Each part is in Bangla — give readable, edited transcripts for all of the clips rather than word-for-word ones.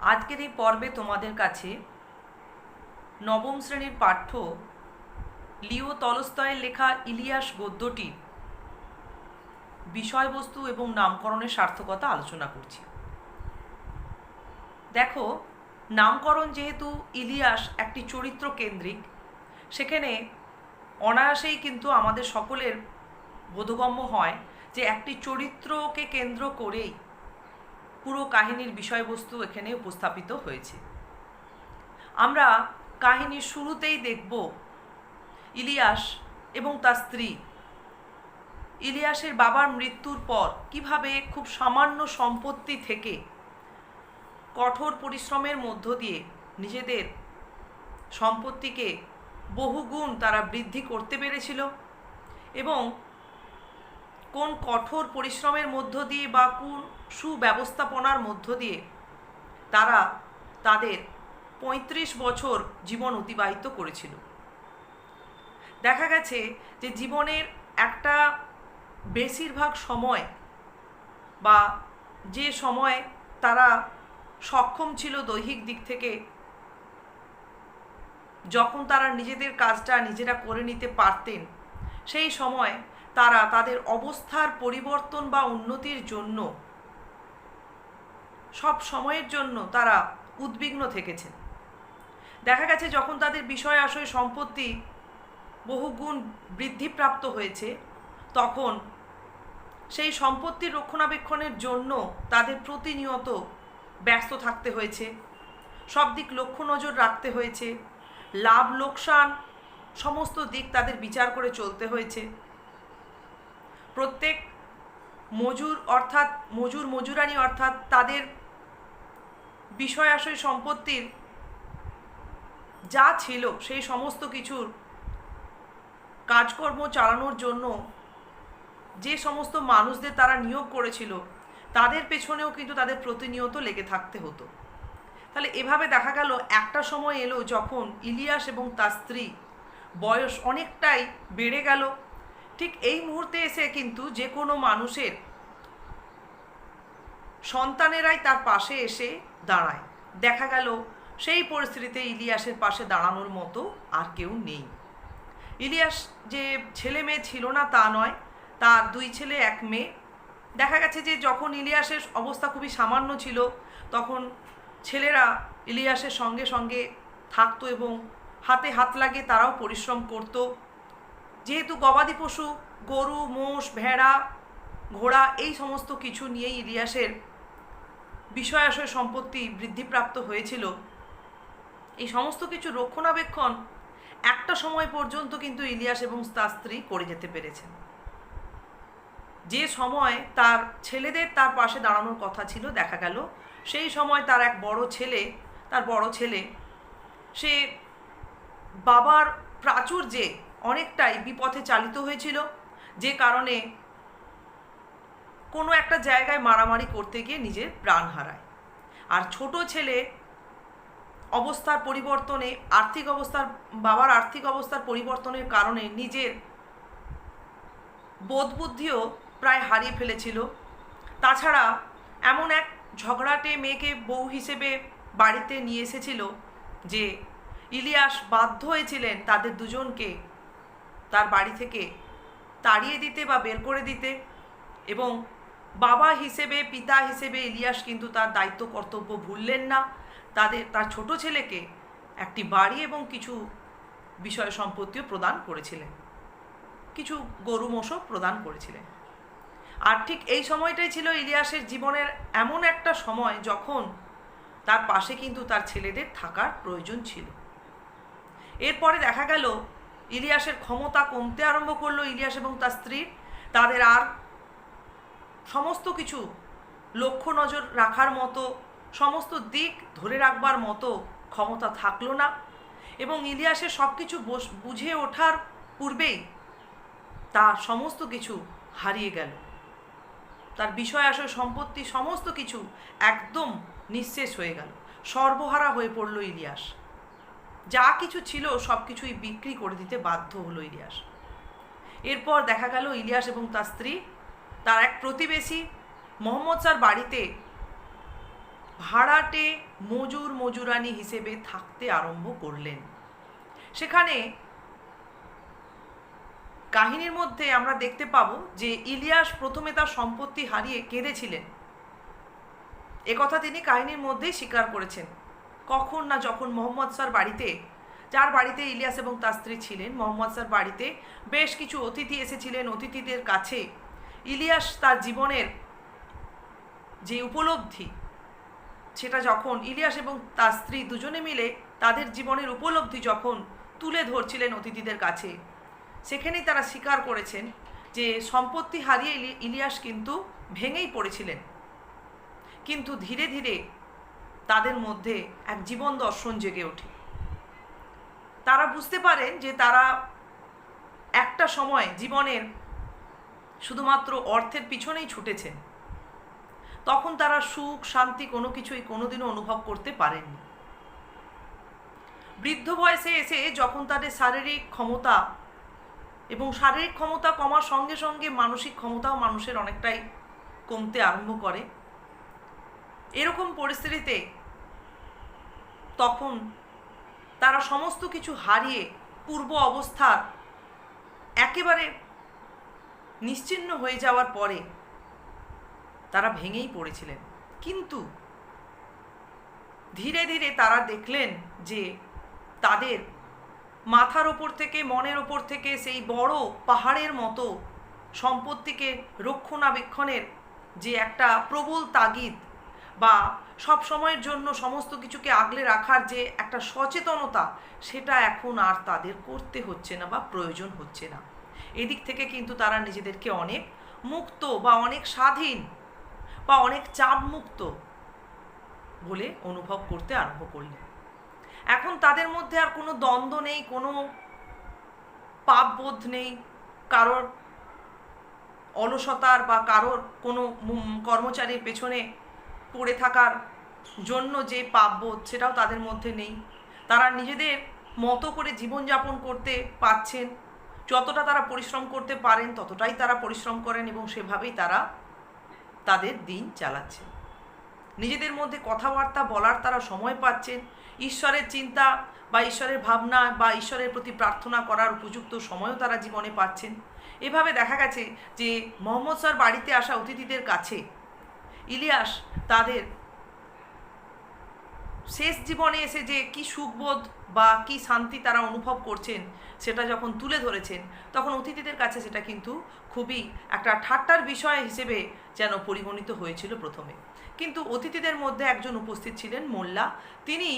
আজকের এই পর্বে তোমাদের কাছে নবম শ্রেণীর পাঠ্য লিও তলস্তয়ের লেখা ইলিয়াস গদ্যটির বিষয়বস্তু এবং নামকরণের সার্থকতা আলোচনা করছি। দেখো, নামকরণ যেহেতু ইলিয়াস একটি চরিত্র কেন্দ্রিক, সেখানে অনায়াসেই কিন্তু আমাদের সকলের বোধগম্য হয় যে একটি চরিত্রকে কেন্দ্র করেই পুরো কাহিনীর বিষয়বস্তু এখানে উপস্থাপিত হয়েছে। আমরা কাহিনীর শুরুতেই দেখব ইলিয়াস এবং তার স্ত্রী ইলিয়াসের বাবার মৃত্যুর পর কিভাবে খুব সামান্য সম্পত্তি থেকে কঠোর পরিশ্রমের মধ্য দিয়ে নিজেদের সম্পত্তিকে বহুগুণ তারা বৃদ্ধি করতে পেরেছিল এবং কোন কঠোর পরিশ্রমের মধ্য দিয়ে বা কোন সুব্যবস্থাপনার মধ্য দিয়ে তারা তাদের ৩৫ বছর জীবন অতিবাহিত করেছিল। দেখা গেছে যে জীবনের একটা বেশিরভাগ সময় বা যে সময় তারা সক্ষম ছিল দৈহিক দিক থেকে, যখন তারা নিজেদের কাজটা নিজেরা করে নিতে পারতেন, সেই সময় তারা তাদের অবস্থার পরিবর্তন বা উন্নতির জন্য সব সময়ের জন্য তারা উদ্বিগ্ন থেকেছেন। দেখা গেছে যখন তাদের বিষয় আশয় সম্পত্তি বহুগুণ বৃদ্ধিপ্রাপ্ত হয়েছে, তখন সেই সম্পত্তির রক্ষণাবেক্ষণের জন্য তাদের প্রতিনিয়ত ব্যস্ত থাকতে হয়েছে, সব দিক লক্ষ্য নজর রাখতে হয়েছে, লাভ লোকসান সমস্ত দিক তাদের বিচার করে চলতে হয়েছে। প্রত্যেক মজুরানি অর্থাৎ তাদের বিষয় আশয় সম্পত্তির যা ছিল সেই সমস্ত কিছুর কাজকর্ম চালানোর জন্য যে সমস্ত মানুষদের তারা নিয়োগ করেছিল, তাদের পেছনেও কিন্তু তাদের প্রতিনিয়ত লেগে থাকতে হতো। তাহলে এভাবে দেখা গেল একটা সময় এলো যখন ইলিয়াস এবং তার স্ত্রী বয়স অনেকটাই বেড়ে গেল। ঠিক এই মুহূর্তে এসে কিন্তু যে কোনো মানুষের সন্তানেরাই তার পাশে এসে দাঁড়ায়। দেখা গেল সেই পরিস্থিতিতে ইলিয়াসের পাশে দাঁড়ানোর মতো আর কেউ নেই। ইলিয়াস যে ছেলে মেয়ে ছিল না তা নয়, তার 2 ছেলে 1 মেয়ে। দেখা গেছে যে যখন ইলিয়াসের অবস্থা খুবই সামান্য ছিল, তখন ছেলেরা ইলিয়াসের সঙ্গে সঙ্গে থাকতো এবং হাতে হাত লাগিয়ে তারাও পরিশ্রম করত। যেহেতু গবাদি পশু গরু, মোষ, ভেড়া, ঘোড়া এই সমস্ত কিছু নিয়েই ইলিয়াসের বিষয় আশয় সম্পত্তি বৃদ্ধিপ্রাপ্ত হয়েছিল, এই সমস্ত কিছু রক্ষণাবেক্ষণ একটা সময় পর্যন্ত কিন্তু ইলিয়াস এবং তার স্ত্রী করে যেতে পেরেছেন। যে সময় তার ছেলেদের তার পাশে দাঁড়ানোর কথা ছিল, দেখা গেল সেই সময় তার বড় ছেলে সে বাবার প্রাচুর্যে অনেকটাই বিপথে চালিত হয়েছিল, যে কারণে কোনো একটা জায়গায় মারামারি করতে গিয়ে নিজের প্রাণ হারায়। আর ছোট ছেলে অবস্থার পরিবর্তনে বাবার আর্থিক অবস্থার পরিবর্তনের কারণে নিজের বোধবুদ্ধিও প্রায় হারিয়ে ফেলেছিল। তাছাড়া এমন এক ঝগড়াটে মেয়েকে বউ হিসেবে বাড়িতে নিয়ে এসেছিল যে ইলিয়াস বাধ্য হয়েছিলেন তাদের দুজনকে তার বাড়ি থেকে তাড়িয়ে দিতে বা বের করে দিতে। এবং বাবা হিসেবে, পিতা হিসেবে ইলিয়াস কিন্তু তার দায়িত্ব কর্তব্য ভুললেন না। তার ছোট ছেলেকে একটি বাড়ি এবং কিছু বিষয় সম্পত্তিও প্রদান করেছিলেন, কিছু গরু মোষও প্রদান করেছিলেন। আর ঠিক এই সময়টাই ছিল ইলিয়াসের জীবনের এমন একটা সময় যখন তার পাশে কিন্তু তার ছেলেদের থাকার প্রয়োজন ছিল। এরপরে দেখা গেল ইলিয়াসের ক্ষমতা কমতে আরম্ভ করলো। ইলিয়াস এবং তার স্ত্রীর তাদের আর সমস্ত কিছু লক্ষ্য নজর রাখার মতো, সমস্ত দিক ধরে রাখবার মতো ক্ষমতা থাকলো না এবং ইলিয়াসের সব কিছু বুঝে ওঠার পূর্বেই তার সমস্ত কিছু হারিয়ে গেল। তার বিষয় আশয় সম্পত্তি সমস্ত কিছু একদম নিঃশেষ হয়ে গেল, সর্বহারা হয়ে পড়ল ইলিয়াস। যা কিছু ছিল সব কিছুই বিক্রি করে দিতে বাধ্য হলো ইলিয়াস। এরপর দেখা গেল ইলিয়াস এবং তার স্ত্রী তার এক প্রতিবেশী মোহাম্মদ স্যার বাড়িতে ভাড়াটে মজুরানি হিসেবে থাকতে আরম্ভ করলেন। সেখানে কাহিনীর মধ্যে আমরা দেখতে পাবো যে ইলিয়াস প্রথমে তার সম্পত্তি হারিয়ে কেঁদেছিলেন। একথা তিনি কাহিনীর মধ্যেই স্বীকার করেছেন। কখন না, যখন মোহাম্মদ স্যার বাড়িতে, যার বাড়িতে ইলিয়াস এবং তার স্ত্রী ছিলেন, মোহাম্মদ স্যার বাড়িতে বেশ কিছু অতিথি এসেছিলেন। অতিথিদের কাছে ইলিয়াস তার জীবনের যে উপলব্ধি, সেটা যখন ইলিয়াস এবং তার স্ত্রী দুজনে মিলে তাদের জীবনের উপলব্ধি যখন তুলে ধরছিলেন অতিথিদের কাছে, সেখানেই তারা স্বীকার করেছেন যে সম্পত্তি হারিয়ে ইলিয়াস কিন্তু ভেঙেই পড়েছিলেন। কিন্তু ধীরে ধীরে তাদের মধ্যে এক জীবন দর্শন জেগে ওঠে। তারা বুঝতে পারেন যে তারা একটা সময় জীবনের শুধুমাত্র অর্থের পিছনেই ছুটেছেন। তখন তারা সুখ শান্তি কোনো কিছুই কোনোদিনও অনুভব করতে পারেননি। বৃদ্ধ বয়সে এসে যখন তাদের শারীরিক ক্ষমতা কমার সঙ্গে সঙ্গে মানসিক ক্ষমতাও মানুষের অনেকটাই কমতে আরম্ভ করে, এরকম পরিস্থিতিতে তখন তারা সমস্ত কিছু হারিয়ে পূর্ব অবস্থার একেবারে নিশ্চিহ্ন হয়ে যাওয়ার পরে তারা ভেঙেই পড়েছিলেন। কিন্তু ধীরে ধীরে তারা দেখলেন যে তাদের মাথার ওপর থেকে, মনের ওপর থেকে সেই বড় পাহাড়ের মতো সম্পত্তিকে রক্ষণাবেক্ষণের যে একটা প্রবল তাগিদ বা সব সময়ের জন্য সমস্ত কিছুকে আগলে রাখার যে একটা সচেতনতা, সেটা এখন আর তাদের করতে হচ্ছে না বা প্রয়োজন হচ্ছে না। এদিক থেকে কিন্তু তারা নিজেদেরকে অনেক মুক্ত বা অনেক স্বাধীন বা অনেক চাপ মুক্ত বলে অনুভব করতে আরম্ভ করলেন। এখন তাদের মধ্যে আর কোনো দ্বন্দ্ব নেই, কোনো পাপবোধ নেই, কারোর অলসতার বা কারোর কোনো কর্মচারীর পেছনে পড়ে থাকার জন্য যে পাপবোধ, সেটাও তাদের মধ্যে নেই। তারা নিজেদের মতো করে জীবনযাপন করতে পারছেন। যতটা তারা পরিশ্রম করতে পারেন ততটাই তারা পরিশ্রম করেন এবং সেভাবেই তারা তাদের দিন চালাচ্ছেন। নিজেদের মধ্যে কথাবার্তা বলার তারা সময় পাচ্ছেন। ঈশ্বরের চিন্তা বা ঈশ্বরের ভাবনা বা ঈশ্বরের প্রতি প্রার্থনা করার উপযুক্ত সময়ও তারা জীবনে পাচ্ছেন। এভাবে দেখা গেছে যে মোহাম্মদ স্যার বাড়িতে আসা অতিথিদের কাছে ইলিয়াস তাদের শেষ জীবনে এসে যে কি সুখবোধ বা কি শান্তি তারা অনুভব করছেন, সেটা যখন তুলে ধরেছেন, তখন অতিথিদের কাছে সেটা কিন্তু খুবই একটা ঠাট্টার বিষয় হিসেবে যেন পরিগণিত হয়েছিল প্রথমে। কিন্তু অতিথিদের মধ্যে একজন উপস্থিত ছিলেন মোল্লা। তিনি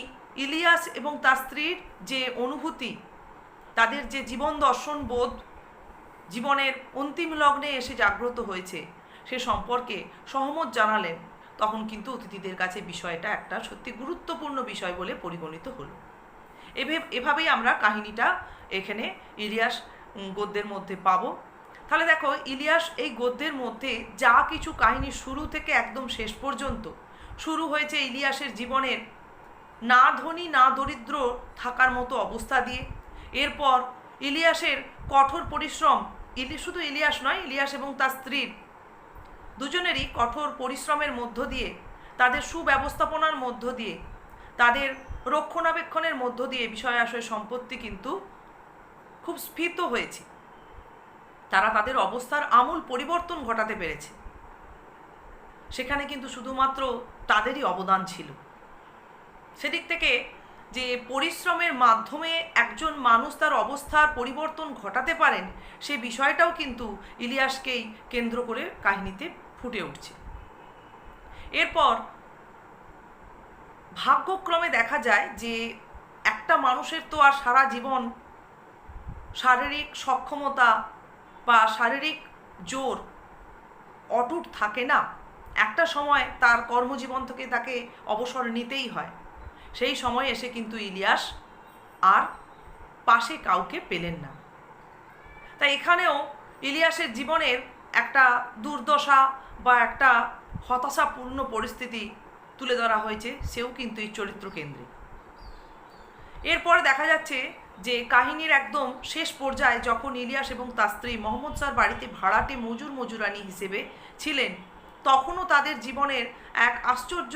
ইলিয়াস এবং তার স্ত্রীর যে অনুভূতি, তাদের যে জীবন দর্শন বোধ জীবনের অন্তিম লগ্নে এসে জাগ্রত হয়েছে, সে সম্পর্কে সহমত জানালেন। তখন কিন্তু অতিথিদের কাছে বিষয়টা একটা সত্যি গুরুত্বপূর্ণ বিষয় বলে পরিগণিত হলো। এভাবেই আমরা কাহিনীটা এখানে ইলিয়াস গদ্যের মধ্যে পাবো। তাহলে দেখো, ইলিয়াস এই গদ্যের মধ্যে যা কিছু কাহিনী শুরু থেকে একদম শেষ পর্যন্ত শুরু হয়েছে ইলিয়াসের জীবনের না ধনী না দরিদ্র থাকার মতো অবস্থা দিয়ে। এরপর ইলিয়াসের কঠোর পরিশ্রম, শুধু ইলিয়াস নয়, ইলিয়াস এবং তার স্ত্রীর দুজনেরই কঠোর পরিশ্রমের মধ্য দিয়ে, তাদের সুব্যবস্থাপনার মধ্য দিয়ে, তাদের রক্ষণাবেক্ষণের মধ্য দিয়ে বিষয় আশয় সম্পত্তি কিন্তু খুব স্ফীত হয়েছে। তারা তাদের অবস্থার আমূল পরিবর্তন ঘটাতে পেরেছে। সেখানে কিন্তু শুধুমাত্র তাদেরই অবদান ছিল। সেদিক থেকে যে পরিশ্রমের মাধ্যমে একজন মানুষ তার অবস্থার পরিবর্তন ঘটাতে পারেন, সে বিষয়টাও কিন্তু ইলিয়াসকেই কেন্দ্র করে কাহিনীতে ফুটে উঠছে। এরপর ভাগ্যক্রমে দেখা যায় যে একটা মানুষের তো আর সারা জীবন শারীরিক সক্ষমতা বা শারীরিক জোর অটুট থাকে না। একটা সময় তার কর্মজীবন থেকে তাকে অবসর নিতেই হয়। সেই সময় এসে কিন্তু ইলিয়াস আর পাশে কাউকে পেলেন না। তাই এখানেও ইলিয়াসের জীবনের একটা দুর্দশা বা একটা হতাশাপূর্ণ পরিস্থিতি তুলে ধরা হয়েছে, সেও কিন্তু এই চরিত্র কেন্দ্রিক। এরপর দেখা যাচ্ছে যে কাহিনীর একদম শেষ পর্যায়ে যখন ইলিয়াস এবং তার স্ত্রী মোহাম্মদ স্যার বাড়িতে ভাড়াটে মজুরানি হিসেবে ছিলেন, তখনও তাদের জীবনের এক আশ্চর্য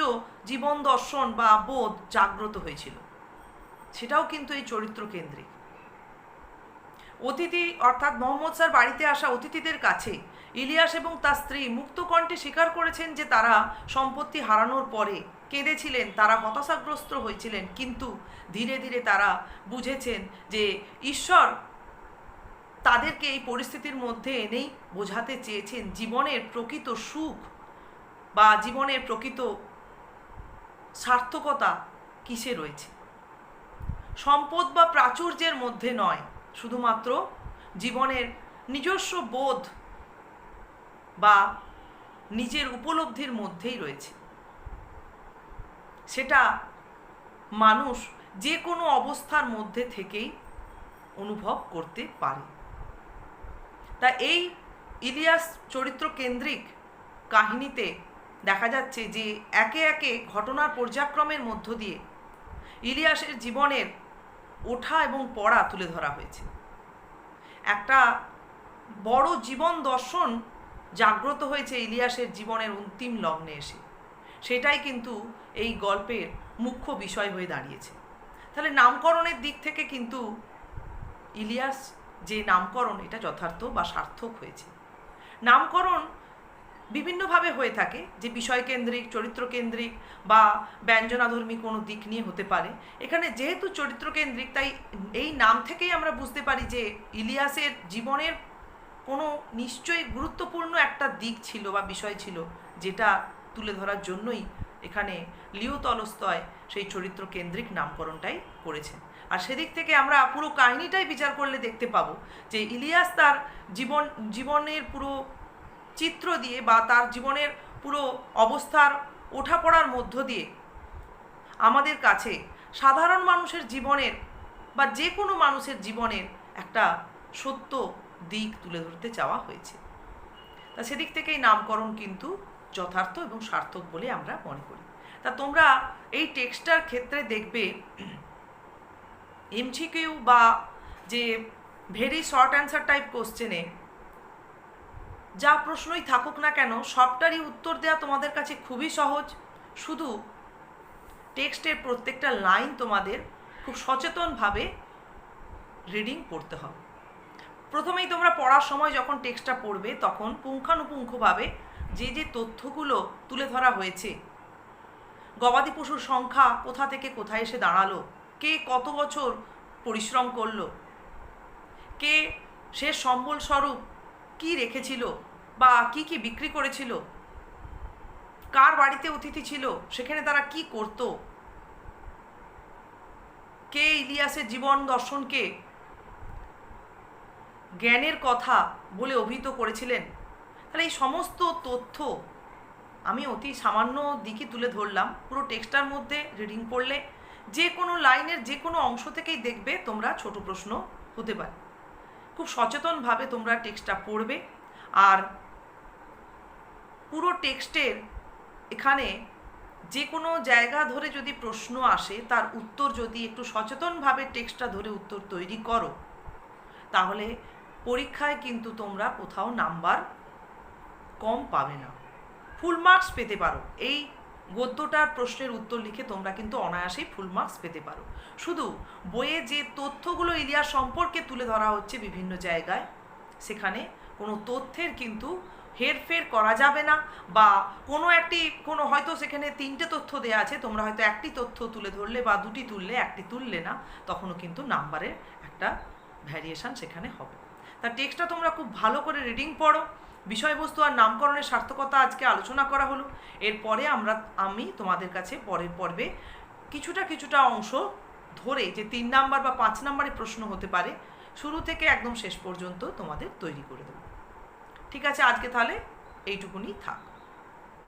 জীবন দর্শন বা বোধ জাগ্রত হয়েছিল। সেটাও কিন্তু এই চরিত্র কেন্দ্রিক। অতিথি অর্থাৎ মোহাম্মদ স্যার বাড়িতে আসা অতিথিদের কাছে ইলিয়াস এবং তার স্ত্রী মুক্ত কণ্ঠে স্বীকার করেছেন যে তারা সম্পত্তি হারানোর পরে কেঁদেছিলেন, তারা হতাশাগ্রস্ত হয়েছিলেন, কিন্তু ধীরে ধীরে তারা বুঝেছেন যে ঈশ্বর তাদেরকে এই পরিস্থিতির মধ্যে এনেই বোঝাতে চেয়েছেন জীবনের প্রকৃত সুখ বা জীবনের প্রকৃত সার্থকতা কিসে রয়েছে। সম্পদ বা প্রাচুর্যের মধ্যে নয়, শুধুমাত্র জীবনের নিজস্ব বোধ বা নিজের উপলব্ধির মধ্যেই রয়েছে। সেটা মানুষ যে কোনো অবস্থার মধ্যে থেকেই অনুভব করতে পারে। তা এই ইলিয়াস চরিত্র কেন্দ্রিক কাহিনীতে দেখা যাচ্ছে যে একে একে ঘটনার পর্যায়ক্রমের মধ্য দিয়ে ইলিয়াসের জীবনের ওঠা এবং পড়া তুলে ধরা হয়েছে। একটা বড় জীবন দর্শন জাগ্রত হয়েছে ইলিয়াসের জীবনের অন্তিম লগ্নে এসে। সেটাই কিন্তু এই গল্পের মুখ্য বিষয় হয়ে দাঁড়িয়েছে। তাহলে নামকরণের দিক থেকে কিন্তু ইলিয়াস যে নামকরণ, এটা যথার্থ বা সার্থক হয়েছে। নামকরণ বিভিন্নভাবে হয়ে থাকে, যে বিষয়কেন্দ্রিক, চরিত্রকেন্দ্রিক বা ব্যঞ্জনাধর্মী কোনো দিক নিয়ে হতে পারে। এখানে যেহেতু চরিত্রকেন্দ্রিক, তাই এই নাম থেকেই আমরা বুঝতে পারি যে ইলিয়াসের জীবনের কোনো নিশ্চয়ই গুরুত্বপূর্ণ একটা দিক ছিল বা বিষয় ছিল, যেটা তুলে ধরার জন্যই এখানে লিও তলস্তয় সেই চরিত্রকেন্দ্রিক নামকরণটাই করেছেন। আর সেদিক থেকে আমরা পুরো কাহিনীটাই বিচার করলে দেখতে পাবো যে ইলিয়াস তার জীবনের পুরো চিত্র দিয়ে বা তার জীবনের পুরো অবস্থার ওঠাপড়ার মধ্য দিয়ে আমাদের কাছে সাধারণ মানুষের জীবনের বা যে কোনো মানুষের জীবনের একটা সত্য দিক তুলে ধরতে চাওয়া হয়েছে। তা সেদিক থেকেই নামকরণ কিন্তু যথার্থ এবং সার্থক বলে আমরা মনে করি। তা তোমরা এই টেক্সটার ক্ষেত্রে দেখবে এমসিকিউ বা যে ভেরি শর্ট অ্যান্সার টাইপ কোশ্চেনে যা প্রশ্নই থাকুক না কেন, সবটারই উত্তর দেওয়া তোমাদের কাছে খুবই সহজ। শুধু টেক্সটের প্রত্যেকটা লাইন তোমাদের খুব সচেতনভাবে রিডিং পড়তে হবে। প্রথমেই তোমরা পড়ার সময় যখন টেক্সটটা পড়বে, তখন পুঙ্খানুপুঙ্খভাবে যে যে তথ্যগুলো তুলে ধরা হয়েছে, গবাদি পশুর সংখ্যা কোথা থেকে কোথায় এসে দাঁড়ালো, কে কত বছর পরিশ্রম করলো, কে সে সম্বল স্বরূপ কী রেখেছিল বা কি কি বিক্রি করেছিল, কার বাড়িতে অতিথি ছিল, সেখানে তারা কি করত, কে ইলিয়াসের জীবন দর্শনকে জ্ঞানের কথা বলে অভিহিত করেছিলেন। তাহলে এই সমস্ত তথ্য আমি অতি সামান্য দিকই তুলে ধরলাম। পুরো টেক্সটার মধ্যে রিডিং পড়লে যে কোনো লাইনের যে কোনো অংশ থেকেই দেখবে তোমরা ছোট প্রশ্ন হতে পারে। খুব সচেতনভাবে তোমরা টেক্সটটা পড়বে। আর পুরো টেক্সটের এখানে যে কোনো জায়গা ধরে যদি প্রশ্ন আসে, তার উত্তর যদি একটু সচেতনভাবে টেক্সটটা ধরে উত্তর তৈরি করো, তাহলে পরীক্ষায় কিন্তু তোমরা কোথাও নাম্বার কম পাবে না, ফুল মার্কস পেতে পারো। এই গদ্যটার প্রশ্নের উত্তর লিখে তোমরা কিন্তু অনায়াসেই ফুল মার্কস পেতে পারো। শুধু বইয়ে যে তথ্যগুলো ইলিয়াস সম্পর্কে তুলে ধরা হচ্ছে বিভিন্ন জায়গায়, সেখানে কোনো তথ্যের কিন্তু হেরফের করা যাবে না, বা কোনো হয়তো সেখানে 3টে তথ্য দেওয়া আছে, তোমরা হয়তো একটি তথ্য তুলে ধরলে বা দুটি তুললে, একটি তুললে না, তখনও কিন্তু নাম্বারের একটা ভ্যারিয়েশন সেখানে হবে। তা টেক্সটটা তোমরা খুব ভালো করে রিডিং পড়ো। বিষয়বস্তু আর নামকরণের সার্থকতা আজকে আলোচনা করা হলো। এরপরে আমি তোমাদের কাছে পরের পর্বে কিছুটা অংশ ধরে যে 3 নাম্বার বা 5 নাম্বারের প্রশ্ন হতে পারে, শুরু থেকে একদম শেষ পর্যন্ত তোমাদের তৈরি করে দেবো। ঠিক আছে, আজকে তাহলে এইটুকুনি থাক।